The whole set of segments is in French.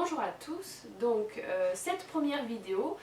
bonjour à tous. Donc cette première vidéo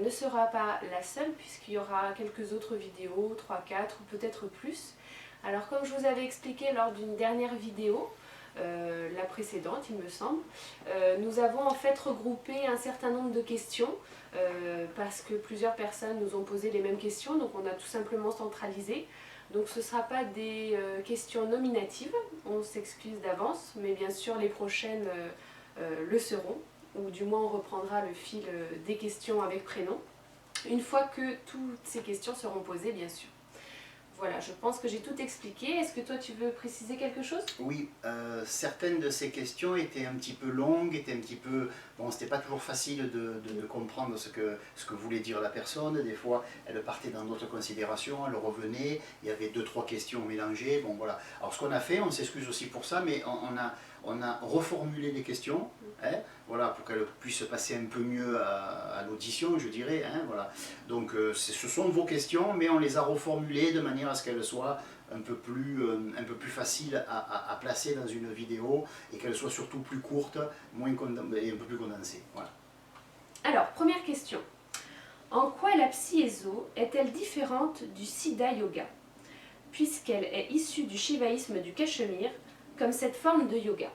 ne sera pas la seule puisqu'il y aura quelques autres vidéos, 3, 4 ou peut-être plus. Alors comme je vous avais expliqué lors d'une dernière vidéo, la précédente il me semble, nous avons en fait regroupé un certain nombre de questions parce que plusieurs personnes nous ont posé les mêmes questions, donc on a tout simplement centralisé. Donc ce ne sera pas des questions nominatives, on s'excuse d'avance, mais bien sûr les prochaines le seront, ou du moins on reprendra le fil des questions avec prénom, une fois que toutes ces questions seront posées bien sûr. Voilà, je pense que j'ai tout expliqué. Est-ce que toi tu veux préciser quelque chose? Oui, certaines de ces questions étaient un petit peu longues, étaient un petit peu... Bon, c'était pas toujours facile de comprendre ce que voulait dire la personne. Des fois, elle partait dans d'autres considérations, elle revenait, il y avait 2-3 questions mélangées. Bon, voilà. Alors, ce qu'on a fait, on s'excuse aussi pour ça, mais on a reformulé les questions, hein, voilà, pour qu'elles puissent passer un peu mieux à l'audition, je dirais. Hein, voilà. Donc, ce sont vos questions, mais on les a reformulées de manière à ce qu'elles soient un peu plus facile à placer dans une vidéo et qu'elle soit surtout plus courte et un peu plus condensée. Voilà. Alors, première question. En quoi la Psy-Ezo est-elle différente du Siddha Yoga, puisqu'elle est issue du shivaïsme du Cachemire, comme cette forme de yoga?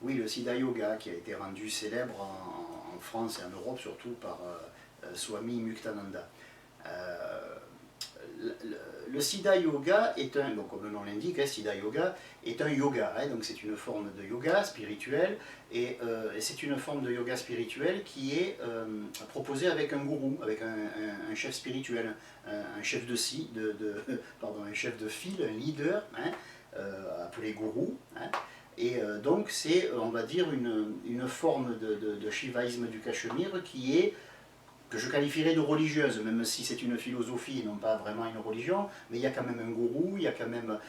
Oui, le Siddha Yoga qui a été rendu célèbre en France et en Europe surtout par Swami Muktananda. Le Siddha Yoga est donc comme le nom l'indique, hein, Siddha Yoga est un yoga, hein, donc c'est une forme de yoga spirituel, et c'est une forme de yoga spirituel qui est proposée avec un gourou, avec un chef spirituel, un chef un chef de file, un leader, hein, appelé gourou. Hein, et donc c'est, on va dire, une forme de shivaïsme du Cachemire qui est que je qualifierais de religieuse, même si c'est une philosophie et non pas vraiment une religion, mais il y a quand même un gourou, il y a quand même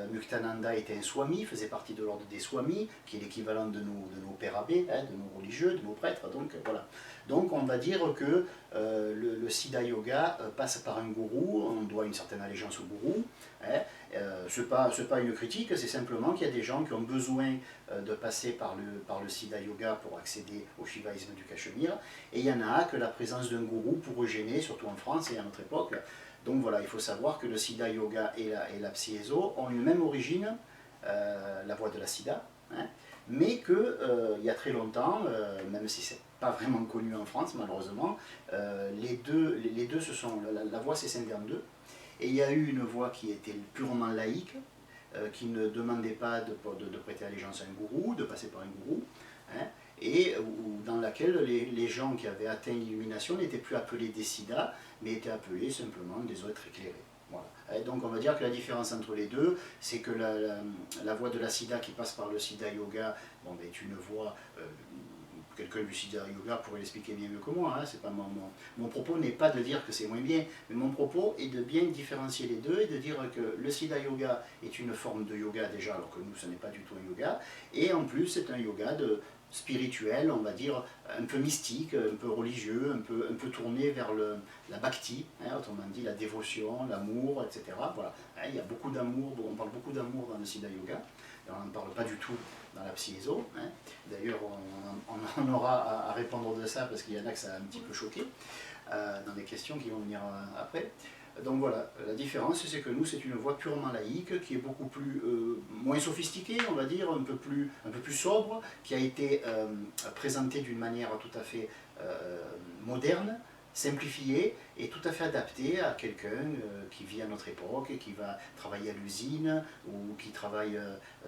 Muktananda était un swami, faisait partie de l'ordre des swamis, qui est l'équivalent de nos pères abbés, hein, de nos religieux, de nos prêtres, donc voilà. Donc on va dire que le Siddha Yoga passe par un gourou, on doit une certaine allégeance au gourou, hein, ce n'est pas une critique, c'est simplement qu'il y a des gens qui ont besoin de passer par le Siddha Yoga pour accéder au shivaïsme du Cachemire, et il y en a que la présence d'un gourou pourrait gêner, surtout en France et à notre époque. Donc voilà, il faut savoir que le Siddha Yoga et la Psy-Ezo ont une même origine, la voie de la Siddha, hein, mais qu'il y a très longtemps, même si c'est pas vraiment connu en France malheureusement, les deux la voie s'est scindée en deux, et il y a eu une voie qui était purement laïque, qui ne demandait pas de prêter allégeance à un gourou, de passer par un gourou, hein, et dans laquelle les gens qui avaient atteint l'illumination n'étaient plus appelés des siddhas, mais étaient appelés simplement des êtres éclairés. Voilà. Et donc on va dire que la différence entre les deux, c'est que la voie de la siddha qui passe par le Siddha Yoga, bon, ben, est une voie... quelqu'un du Siddha Yoga pourrait l'expliquer bien mieux que moi, hein, c'est pas mon propos n'est pas de dire que c'est moins bien, mais mon propos est de bien différencier les deux et de dire que le Siddha Yoga est une forme de yoga déjà, alors que nous ce n'est pas du tout un yoga, et en plus c'est un yoga spirituel, on va dire, un peu mystique, un peu religieux, un peu tourné vers la bhakti, hein, autrement dit la dévotion, l'amour, etc. Voilà. Hein, il y a beaucoup d'amour, on parle beaucoup d'amour dans le Siddha Yoga, et on n'en parle pas du tout dans la Psy-Ezo. Hein. D'ailleurs, on en aura à répondre de ça, parce qu'il y en a que ça a un petit peu choqué, dans les questions qui vont venir après. Donc voilà, la différence c'est que nous c'est une voie purement laïque qui est beaucoup plus moins sophistiquée, on va dire, un peu plus sobre, qui a été présentée d'une manière tout à fait moderne, simplifiée et tout à fait adaptée à quelqu'un qui vit à notre époque et qui va travailler à l'usine ou qui travaille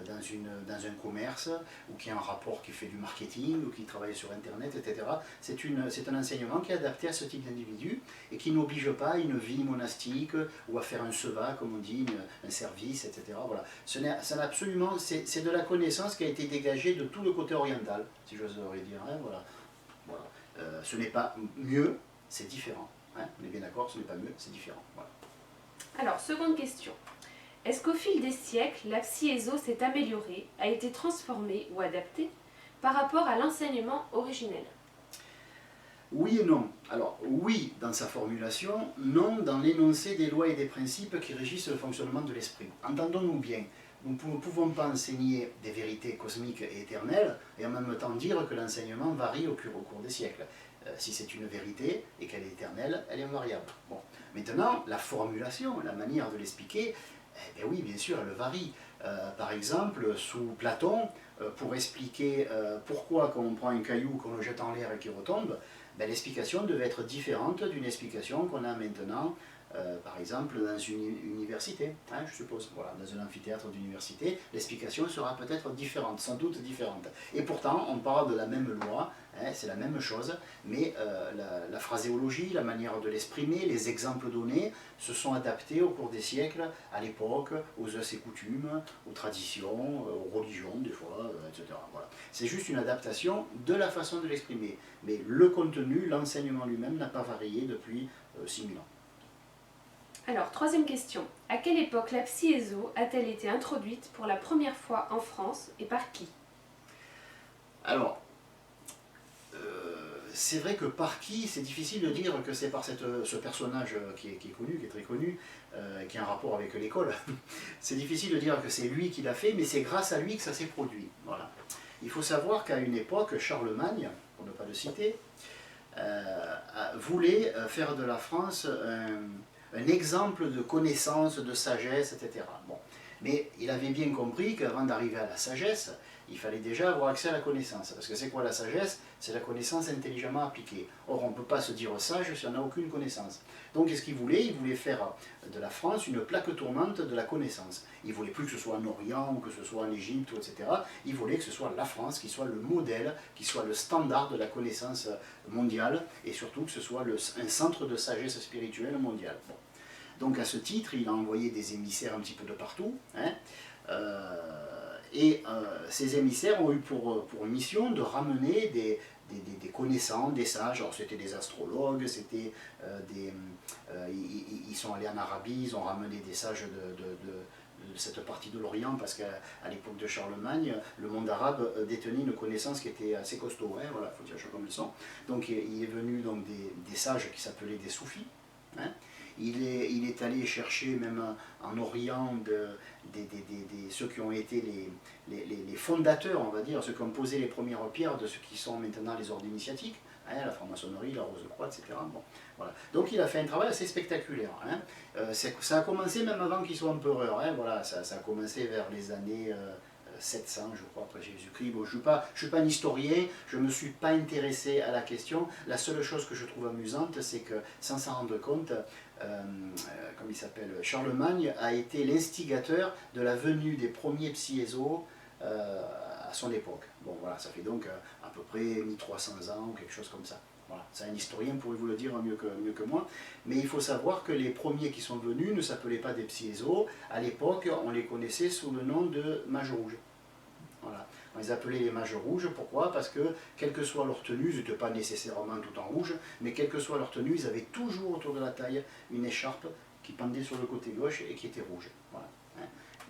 dans un commerce ou qui a un rapport qui fait du marketing ou qui travaille sur internet, etc. C'est un enseignement qui est adapté à ce type d'individu et qui n'oblige pas à une vie monastique ou à faire un seva, comme on dit, un service, etc. Voilà. C'est de la connaissance qui a été dégagée de tout le côté oriental, si j'oserais dire. Hein, voilà. Voilà. Ce n'est pas mieux, c'est différent. Hein, on est bien d'accord, ce n'est pas mieux, c'est différent. Voilà. Alors, seconde question. Est-ce qu'au fil des siècles, la Psy-Ezo s'est améliorée, a été transformée ou adaptée par rapport à l'enseignement originel? Oui et non. Alors, oui dans sa formulation, non dans l'énoncé des lois et des principes qui régissent le fonctionnement de l'esprit. Entendons-nous bien. nous ne pouvons pas enseigner des vérités cosmiques et éternelles et en même temps dire que l'enseignement varie au cours des siècles. Si c'est une vérité et qu'elle est éternelle, elle est invariable. Bon. Maintenant, la formulation, la manière de l'expliquer, eh bien oui, bien sûr, elle varie. Par exemple, sous Platon, pour expliquer pourquoi quand on prend un caillou, qu'on le jette en l'air et qu'il retombe, ben, l'explication devait être différente d'une explication qu'on a maintenant, par exemple, dans une université, hein, je suppose, voilà, dans un amphithéâtre d'université, l'explication sera peut-être différente, sans doute différente. Et pourtant, on parle de la même loi, hein, c'est la même chose, mais la phraséologie, la manière de l'exprimer, les exemples donnés se sont adaptés au cours des siècles, à l'époque, aux us et coutumes, aux traditions, aux religions, des fois, etc. Voilà. C'est juste une adaptation de la façon de l'exprimer. Mais le contenu, l'enseignement lui-même n'a pas varié depuis 6000 ans. Alors, troisième question. À quelle époque la psiézo a-t-elle été introduite pour la première fois en France et par qui? Alors, c'est vrai que par qui, c'est difficile de dire que c'est par ce personnage qui est connu, qui est très connu, qui a un rapport avec l'école. C'est difficile de dire que c'est lui qui l'a fait, mais c'est grâce à lui que ça s'est produit. Voilà. Il faut savoir qu'à une époque, Charlemagne, pour ne pas le citer, voulait faire de la France un exemple de connaissance, de sagesse, etc. Bon. Mais il avait bien compris qu'avant d'arriver à la sagesse, il fallait déjà avoir accès à la connaissance. Parce que c'est quoi la sagesse? C'est la connaissance intelligemment appliquée. Or, on ne peut pas se dire sage si on n'a aucune connaissance. Donc, qu'est-ce qu'il voulait? Il voulait faire de la France une plaque tournante de la connaissance. Il ne voulait plus que ce soit en Orient, ou que ce soit en Égypte, etc. Il voulait que ce soit la France qui soit le modèle, qui soit le standard de la connaissance mondiale, et surtout que ce soit un centre de sagesse spirituelle mondiale. Bon. Donc à ce titre, il a envoyé des émissaires un petit peu de partout, hein, ces émissaires ont eu pour mission de ramener des connaissants, des sages. Alors c'était des astrologues, c'était ils sont allés en Arabie, ils ont ramené des sages de cette partie de l'Orient, parce qu'à l'époque de Charlemagne, le monde arabe détenait une connaissance qui était assez costaud, hein, voilà, il faut dire les choses comme elles sont. Donc il est venu donc, des sages qui s'appelaient des soufis. Hein. Il est allé chercher même en Orient ceux qui ont été les fondateurs, on va dire, ceux qui ont posé les premières pierres de ce qui sont maintenant les ordres initiatiques, hein, la franc-maçonnerie, la Rose-Croix, etc. Bon, voilà. Donc il a fait un travail assez spectaculaire. Hein. Ça a commencé même avant qu'il soit empereur. Hein, voilà, ça a commencé vers les années 700, je crois, après Jésus-Christ. Bon, je ne suis pas un historien, je ne me suis pas intéressé à la question. La seule chose que je trouve amusante, c'est que, sans s'en rendre compte, comme il s'appelle, Charlemagne a été l'instigateur de la venue des premiers psiézos à son époque. Bon, voilà, ça fait donc à peu près 1300 ans ou quelque chose comme ça. Voilà. C'est un historien pourrait vous le dire mieux que moi, mais il faut savoir que les premiers qui sont venus ne s'appelaient pas des psiézos. À l'époque, on les connaissait sous le nom de mages rouges. Voilà. On les appelait les mages rouges, pourquoi? Parce que, quelle que soit leur tenue, ils n'étaient pas nécessairement tout en rouge, mais quelle que soit leur tenue, ils avaient toujours autour de la taille une écharpe qui pendait sur le côté gauche et qui était rouge. Voilà.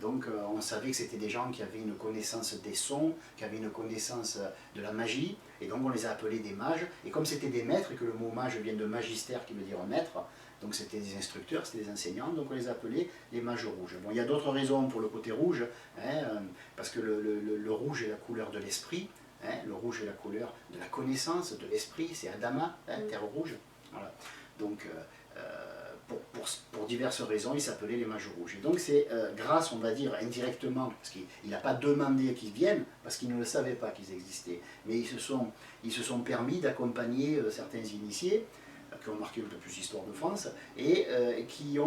Donc on savait que c'était des gens qui avaient une connaissance des sons, qui avaient une connaissance de la magie, et donc on les a appelés des mages. Et comme c'était des maîtres, et que le mot mage vient de magistère qui veut dire maître, donc c'était des instructeurs, c'était des enseignants, donc on les appelait les mages rouges. Bon, il y a d'autres raisons pour le côté rouge, hein, parce que le rouge est la couleur de l'esprit, hein, le rouge est la couleur de la connaissance, de l'esprit, c'est Adama, hein, terre rouge. Voilà. Donc pour diverses raisons, ils s'appelaient les mages rouges. Et donc c'est grâce, on va dire, indirectement, parce qu'il n'a pas demandé qu'ils viennent, parce qu'ils ne le savaient pas qu'ils existaient, mais ils se sont permis d'accompagner certains initiés, qui ont marqué un peu plus l'histoire de France, et ils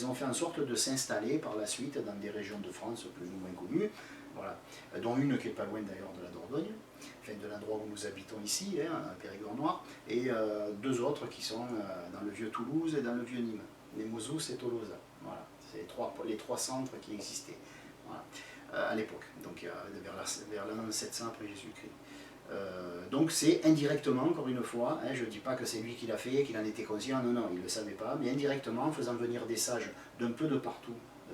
ont fait en sorte de s'installer par la suite dans des régions de France plus ou moins connues, voilà, dont une qui n'est pas loin d'ailleurs de la Dordogne, enfin de l'endroit où nous habitons ici, hein, à Périgord-Noir, et deux autres qui sont dans le vieux Toulouse et dans le vieux Nîmes, Nemours et Tolosa. Voilà, c'est les trois centres qui existaient, voilà, à l'époque, donc vers l'an 700 après Jésus-Christ. Donc c'est indirectement, encore une fois, hein, je ne dis pas que c'est lui qui l'a fait, qu'il en était conscient, non, non, il ne le savait pas, mais indirectement, en faisant venir des sages d'un peu de partout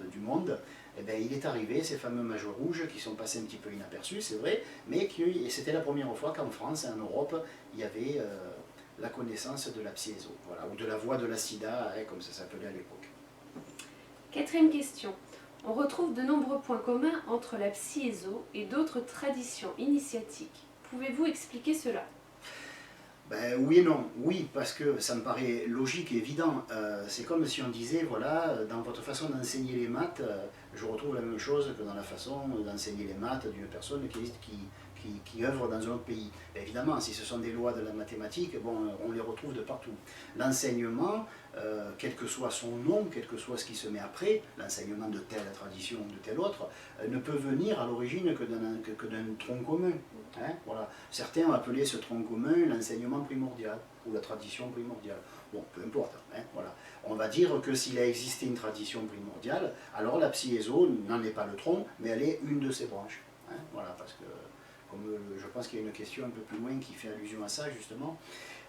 du monde, eh bien, il est arrivé ces fameux mages rouges qui sont passés un petit peu inaperçus, c'est vrai, mais c'était la première fois qu'en France et en Europe, il y avait la connaissance de la psiézo, voilà, ou de la voix de la sida, hein, comme ça s'appelait à l'époque. Quatrième question. On retrouve de nombreux points communs entre la Psi-Ezo et d'autres traditions initiatiques. Pouvez-vous expliquer cela? Ben, oui et non. Oui, parce que ça me paraît logique et évident. C'est comme si on disait, voilà, dans votre façon d'enseigner les maths, je retrouve la même chose que dans la façon d'enseigner les maths d'une personne qui œuvre dans un autre pays. Ben, évidemment, si ce sont des lois de la mathématique, bon, on les retrouve de partout. L'enseignement, quel que soit son nom, quel que soit ce qui se met après, l'enseignement de telle tradition ou de telle autre, ne peut venir à l'origine que d'un tronc commun. Hein, voilà. Certains ont appelé ce tronc commun l'enseignement primordial ou la tradition primordiale. Bon, peu importe. Hein, voilà. On va dire que s'il a existé une tradition primordiale, alors la Psi-Ezo n'en est pas le tronc, mais elle est une de ses branches. Hein, voilà, parce que comme je pense qu'il y a une question un peu plus loin qui fait allusion à ça justement,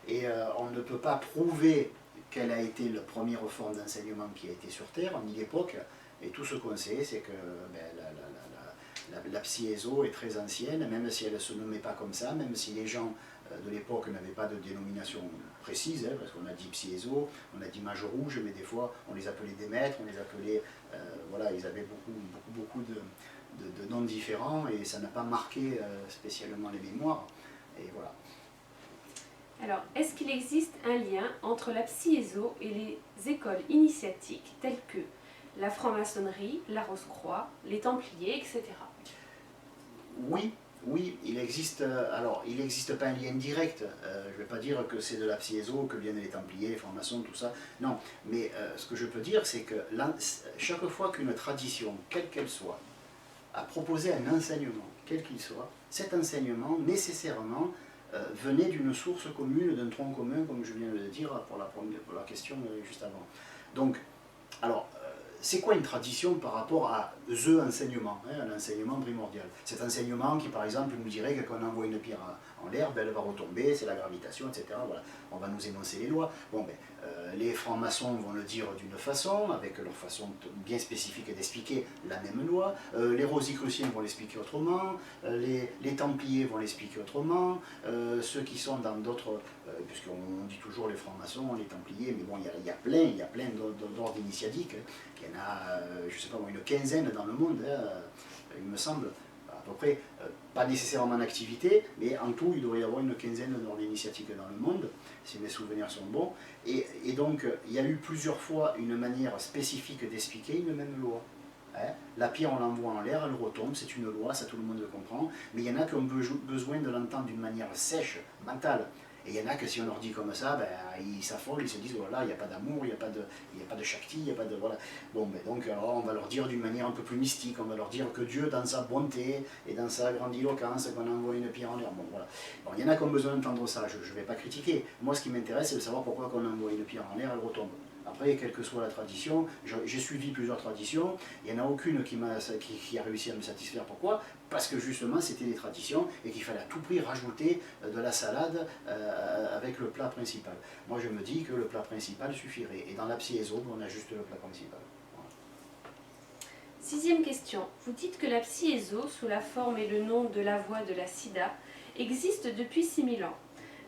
et on ne peut pas prouver quelle a été la première forme d'enseignement qui a été sur Terre, ni l'époque, et tout ce qu'on sait, c'est que ben, la Psi-Ezo est très ancienne, même si elle ne se nommait pas comme ça, même si les gens de l'époque n'avaient pas de dénomination précise, hein, parce qu'on a dit Psi-Ezo, on a dit Mage Rouge, mais des fois on les appelait des maîtres, on les appelait, voilà, ils avaient beaucoup de noms différents, et ça n'a pas marqué spécialement les mémoires, et voilà. Alors, est-ce qu'il existe un lien entre la Psi-Ezo et les écoles initiatiques telles que la franc-maçonnerie, la Rose-Croix, les Templiers, etc. Oui, oui, il existe, alors il n'existe pas un lien direct, je ne vais pas dire que c'est de la Psi-Ezo, que viennent les Templiers, les francs-maçons, tout ça, non, mais ce que je peux dire, c'est que chaque fois qu'une tradition, quelle qu'elle soit, a proposé un enseignement, quel qu'il soit, cet enseignement, nécessairement, venait d'une source commune, d'un tronc commun, comme je viens de le dire pour la question juste avant. Donc, alors, c'est quoi une tradition par rapport à the enseignement, hein, un enseignement primordial? Cet enseignement qui, par exemple, nous dirait que quand on envoie une pierre en l'air, ben, elle va retomber, c'est la gravitation, etc. Voilà. On va nous énoncer les lois. Bon, ben, les francs-maçons vont le dire d'une façon, avec leur façon bien spécifique d'expliquer la même loi. Les rosicruciens vont l'expliquer autrement. Les templiers vont l'expliquer autrement. Ceux qui sont dans d'autres, puisqu'on dit toujours les francs-maçons, les templiers, mais bon, il y a plein d'ordres initiatiques. Il y en a, je ne sais pas, une quinzaine dans le monde, hein, il me semble, à peu près, pas nécessairement en activité, mais en tout, il devrait y avoir une quinzaine d'ordres initiatiques dans le monde, si mes souvenirs sont bons. Et donc, il y a eu plusieurs fois une manière spécifique d'expliquer une même loi. Hein. La pierre, on l'envoie en l'air, elle retombe, c'est une loi, ça tout le monde le comprend, mais il y en a qui ont besoin de l'entendre d'une manière sèche, mentale. Et il y en a que si on leur dit comme ça, ben, ils s'affolent, ils se disent voilà, il n'y a pas d'amour, il n'y a pas de Shakti, il n'y a pas de. Voilà. Bon, ben, donc alors, on va leur dire d'une manière un peu plus mystique, on va leur dire que Dieu, dans sa bonté et dans sa grandiloquence, qu'on envoie une pierre en l'air. Bon, voilà. Bon, il y en a qui ont besoin d'entendre ça, je ne vais pas critiquer. Moi, ce qui m'intéresse, c'est de savoir pourquoi quand on envoie une pierre en l'air, elle retombe. Après, quelle que soit la tradition, j'ai suivi plusieurs traditions, il n'y en a aucune qui a réussi à me satisfaire. Pourquoi? Parce que justement, c'était des traditions et qu'il fallait à tout prix rajouter de la salade avec le plat principal. Moi, je me dis que le plat principal suffirait. Et dans la Psi-Ezo, on a juste le plat principal. Voilà. Sixième question. Vous dites que la Psi-Ezo, sous la forme et le nom de la voie de la Siddha, existe depuis 6000 ans.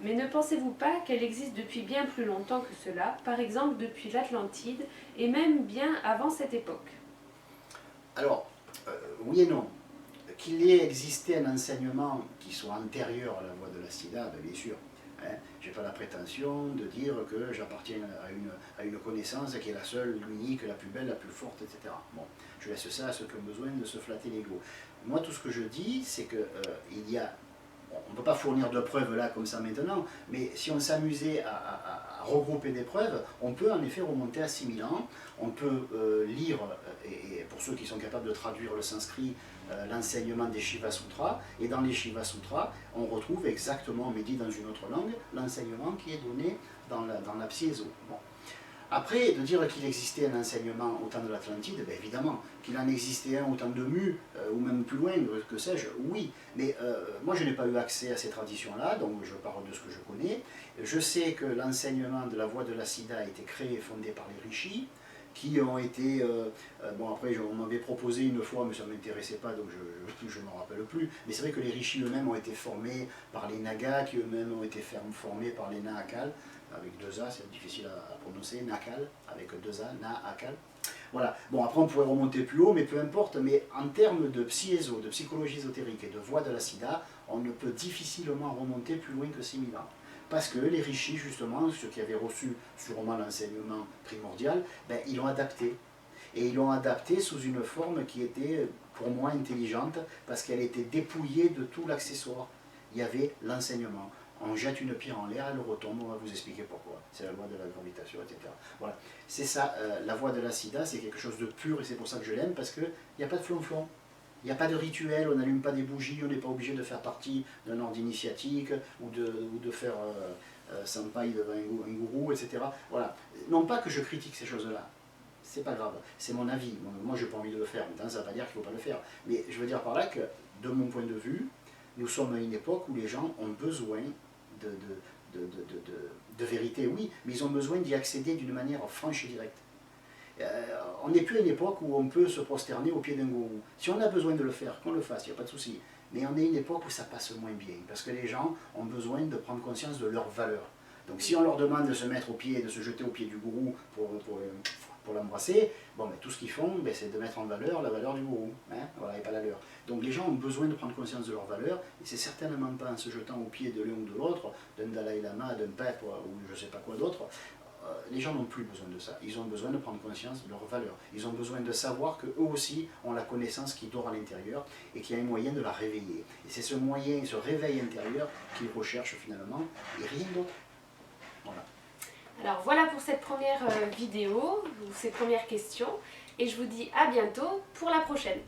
Mais ne pensez-vous pas qu'elle existe depuis bien plus longtemps que cela, par exemple depuis l'Atlantide, et même bien avant cette époque? Alors, oui et non. Qu'il ait existé un enseignement qui soit antérieur à la voie de la Siddha, bien sûr. Hein, je n'ai pas la prétention de dire que j'appartiens à une connaissance qui est la seule, l'unique, la plus belle, la plus forte, etc. Bon, je laisse ça à ceux qui ont besoin de se flatter l'ego. Moi, tout ce que je dis, c'est qu'il y a. On ne peut pas fournir de preuves là comme ça maintenant, mais si on s'amusait à regrouper des preuves, on peut en effet remonter à 6000 ans, on peut lire, et pour ceux qui sont capables de traduire le sanskrit, l'enseignement des Shiva Sutras, et dans les Shiva Sutras, on retrouve exactement, mais dit dans une autre langue, l'enseignement qui est donné dans la Psi-Ezo. Bon. Après, de dire qu'il existait un enseignement au temps de l'Atlantide, ben évidemment, qu'il en existait un au temps de Mu, ou même plus loin, que sais-je, oui. Mais moi, je n'ai pas eu accès à ces traditions-là, donc je parle de ce que je connais. Je sais que l'enseignement de la voie de la Siddha a été créé et fondé par les rishis, qui ont été... bon, après, on m'avait proposé une fois, mais ça ne m'intéressait pas, donc je ne m'en rappelle plus. Mais c'est vrai que les rishis eux-mêmes ont été formés par les Nagas, qui eux-mêmes ont été formés par les Nahakal, avec deux A, c'est difficile à prononcer, Nakal, avec deux A, Nahakal. Voilà. Bon, après on pourrait remonter plus haut, mais peu importe. Mais en termes de psy-éso, de psychologie ésotérique et de voie de la Siddha, on ne peut difficilement remonter plus loin que 6000 ans. Parce que les rishis, justement, ceux qui avaient reçu sûrement l'enseignement primordial, ben, ils l'ont adapté. Et ils l'ont adapté sous une forme qui était, pour moi, intelligente, parce qu'elle était dépouillée de tout l'accessoire. Il y avait l'enseignement. On jette une pierre en l'air, elle retombe, on va vous expliquer pourquoi. C'est la loi de la gravitation, etc. Voilà. C'est ça, la voie de la Siddha, c'est quelque chose de pur, et c'est pour ça que je l'aime, parce qu'il n'y a pas de flonflon. Il n'y a pas de rituel, on n'allume pas des bougies, on n'est pas obligé de faire partie d'un ordre initiatique, ou de faire sampai devant un gourou, etc. Voilà. Non pas que je critique ces choses-là, c'est pas grave, c'est mon avis. Moi, j'ai pas envie de le faire, maintenant ça ne veut pas dire qu'il ne faut pas le faire. Mais je veux dire par là que, de mon point de vue, nous sommes à une époque où les gens ont besoin de vérité, oui, mais ils ont besoin d'y accéder d'une manière franche et directe. On n'est plus à une époque où on peut se prosterner au pied d'un gourou. Si on a besoin de le faire, qu'on le fasse, il n'y a pas de souci. Mais on est à une époque où ça passe moins bien, parce que les gens ont besoin de prendre conscience de leurs valeurs. Donc si on leur demande de se mettre au pied, de se jeter au pied du gourou pour l'embrasser, bon, ben, tout ce qu'ils font, ben, c'est de mettre en valeur la valeur du gourou, hein, voilà, et pas la leur. Donc les gens ont besoin de prendre conscience de leurs valeurs, et c'est certainement pas en se jetant au pied de l'un ou de l'autre, d'un Dalai Lama, d'un pape ou je ne sais pas quoi d'autre. Les gens n'ont plus besoin de ça, ils ont besoin de prendre conscience de leurs valeurs, ils ont besoin de savoir qu'eux aussi ont la connaissance qui dort à l'intérieur et qu'il y a un moyen de la réveiller. Et c'est ce moyen, ce réveil intérieur qu'ils recherchent finalement, et rien d'autre. Voilà. Alors voilà pour cette première vidéo, ou ces premières questions, et je vous dis à bientôt pour la prochaine.